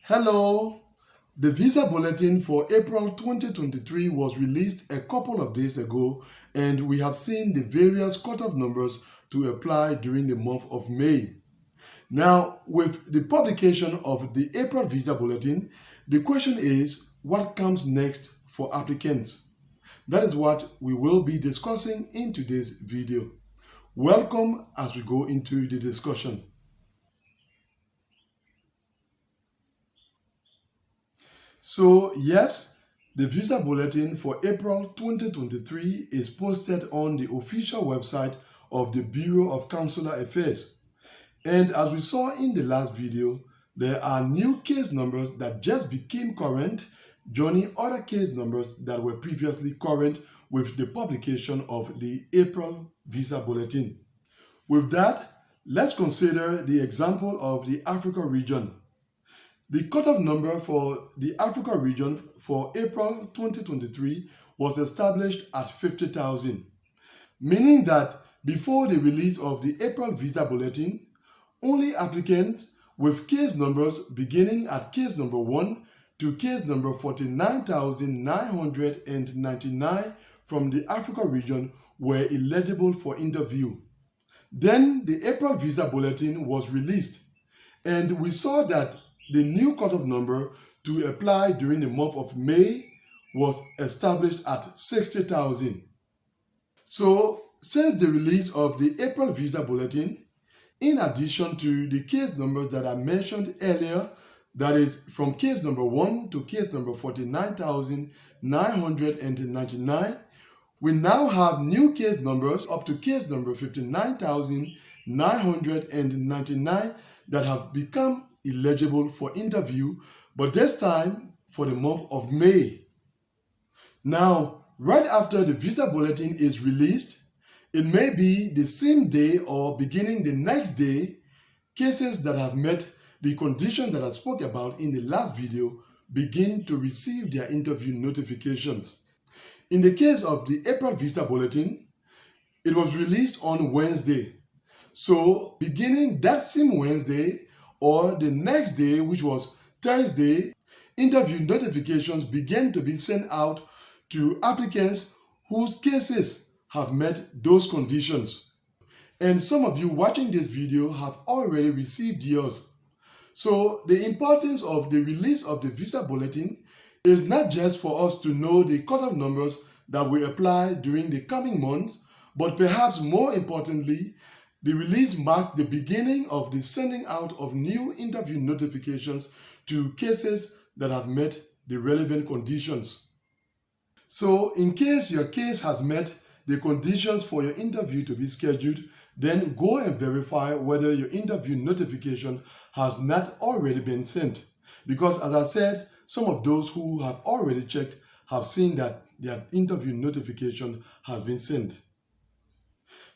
Hello! The visa bulletin for April 2023 was released a couple of days ago, and we have seen the various cutoff numbers to apply during the month of May. Now, with the publication of the April visa bulletin, the question is, what comes next for applicants? That is what we will be discussing in today's video. Welcome as we go into the discussion. So yes, the visa bulletin for April 2023 is posted on the official website of the Bureau of Consular Affairs. And as we saw in the last video, there are new case numbers that just became current, joining other case numbers that were previously current with the publication of the April visa bulletin. With that, let's consider the example of the Africa region. The cutoff number for the Africa region for April 2023 was established at 50,000, meaning that before the release of the April visa bulletin, only applicants with case numbers beginning at case number 1 to case number 49,999 from the Africa region were eligible for interview. Then the April visa bulletin was released, and we saw that the new cutoff number to apply during the month of May was established at 60,000. So, since the release of the April visa bulletin, in addition to the case numbers that I mentioned earlier, that is from case number 1 to case number 49,999, we now have new case numbers up to case number 59,999 that have become eligible for interview, but this time for the month of May. Now, right after the visa bulletin is released, it may be the same day or beginning the next day, cases that have met the conditions that I spoke about in the last video begin to receive their interview notifications. In the case of the April visa bulletin, it was released on Wednesday. So, beginning that same Wednesday, or the next day, which was Thursday, interview notifications began to be sent out to applicants whose cases have met those conditions. And some of you watching this video have already received yours. So the importance of the release of the visa bulletin is not just for us to know the cutoff numbers that will apply during the coming months, but perhaps more importantly, the release marks the beginning of the sending out of new interview notifications to cases that have met the relevant conditions. So, in case your case has met the conditions for your interview to be scheduled, then go and verify whether your interview notification has not already been sent. Because as I said, some of those who have already checked have seen that their interview notification has been sent.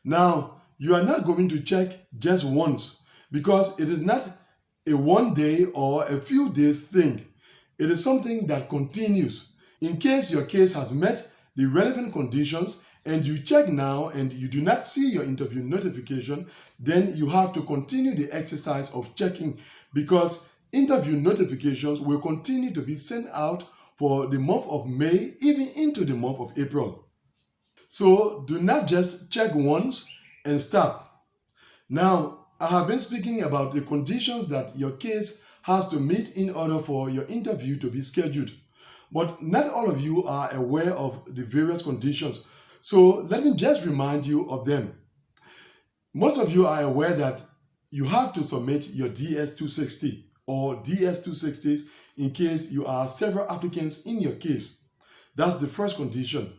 Now, you are not going to check just once, because it is not a one day or a few days thing. It is something that continues. In case your case has met the relevant conditions and you check now and you do not see your interview notification, then you have to continue the exercise of checking, because interview notifications will continue to be sent out for the month of May, even into the month of April. So do not just check once and stop. Now, I have been speaking about the conditions that your case has to meet in order for your interview to be scheduled. But not all of you are aware of the various conditions. So let me just remind you of them. Most of you are aware that you have to submit your DS-260 or DS-260s in case you are several applicants in your case. That's the first condition.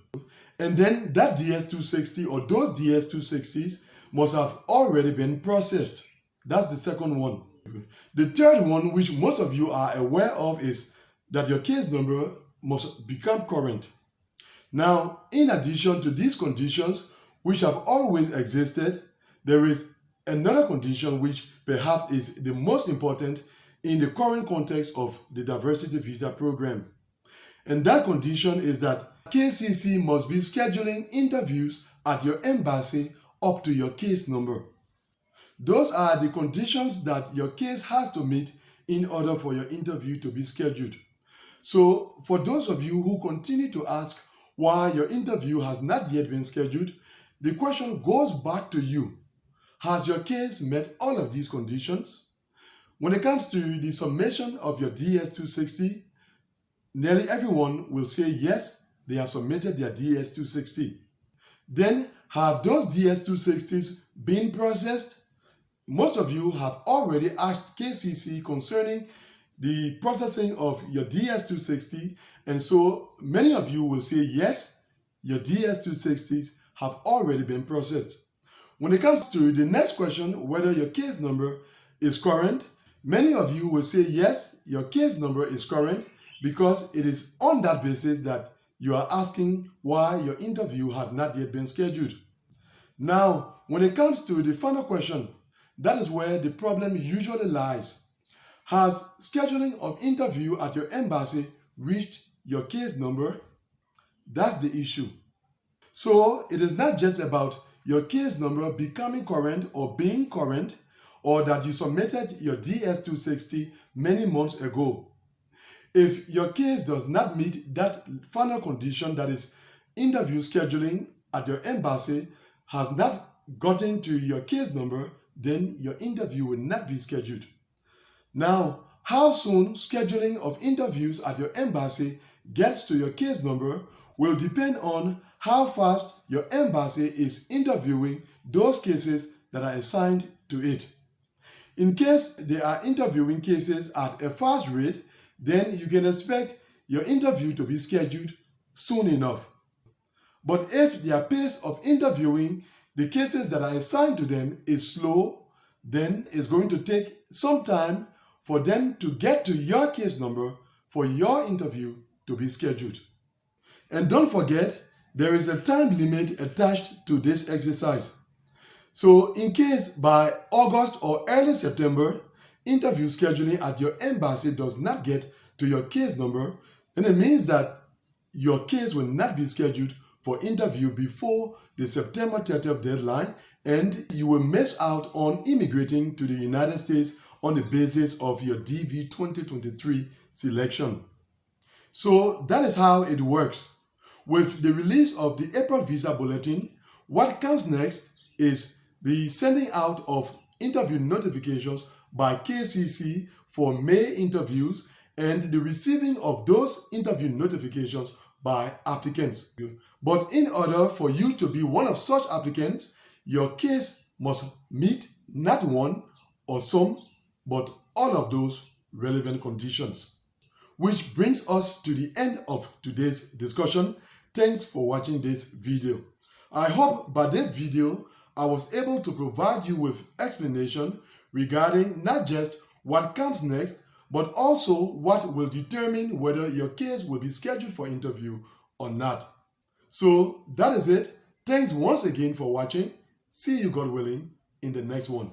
And then that DS-260 or those DS-260s must have already been processed. That's the second one. The third one, which most of you are aware of, is that your case number must become current. Now, in addition to these conditions, which have always existed, there is another condition which perhaps is the most important in the current context of the diversity visa program. And that condition is that KCC must be scheduling interviews at your embassy up to your case number. Those are the conditions that your case has to meet in order for your interview to be scheduled. So for those of you who continue to ask why your interview has not yet been scheduled, the question goes back to you. Has your case met all of these conditions? When it comes to the submission of your DS-260, nearly everyone will say yes, they have submitted their DS-260. Then, have those DS-260s been processed? Most of you have already asked KCC concerning the processing of your DS-260, and so many of you will say yes, your DS-260s have already been processed. When it comes to the next question, whether your case number is current, many of you will say yes, your case number is current, because it is on that basis that you are asking why your interview has not yet been scheduled. Now, when it comes to the final question, that is where the problem usually lies. Has scheduling of interview at your embassy reached your case number? That's the issue. So it is not just about your case number becoming current or being current, or that you submitted your DS-260 many months ago. If your case does not meet that final condition, that is interview scheduling at your embassy has not gotten to your case number, then your interview will not be scheduled. Now, how soon scheduling of interviews at your embassy gets to your case number will depend on how fast your embassy is interviewing those cases that are assigned to it. In case they are interviewing cases at a fast rate, then you can expect your interview to be scheduled soon enough. But if their pace of interviewing the cases that are assigned to them is slow, then it's going to take some time for them to get to your case number for your interview to be scheduled. And don't forget, there is a time limit attached to this exercise. So in case by August or early September, interview scheduling at your embassy does not get to your case number, then it means that your case will not be scheduled for interview before the September 30th deadline, and you will miss out on immigrating to the United States on the basis of your DV 2023 selection. So that is how it works. With the release of the April Visa Bulletin, what comes next is the sending out of interview notifications by KCC for May interviews and the receiving of those interview notifications by applicants. But in order for you to be one of such applicants, your case must meet not one or some, but all of those relevant conditions. Which brings us to the end of today's discussion. Thanks for watching this video. I hope by this video, I was able to provide you with explanation regarding not just what comes next, but also what will determine whether your case will be scheduled for interview or not. So that is it. Thanks once again for watching. See you, God willing, in the next one.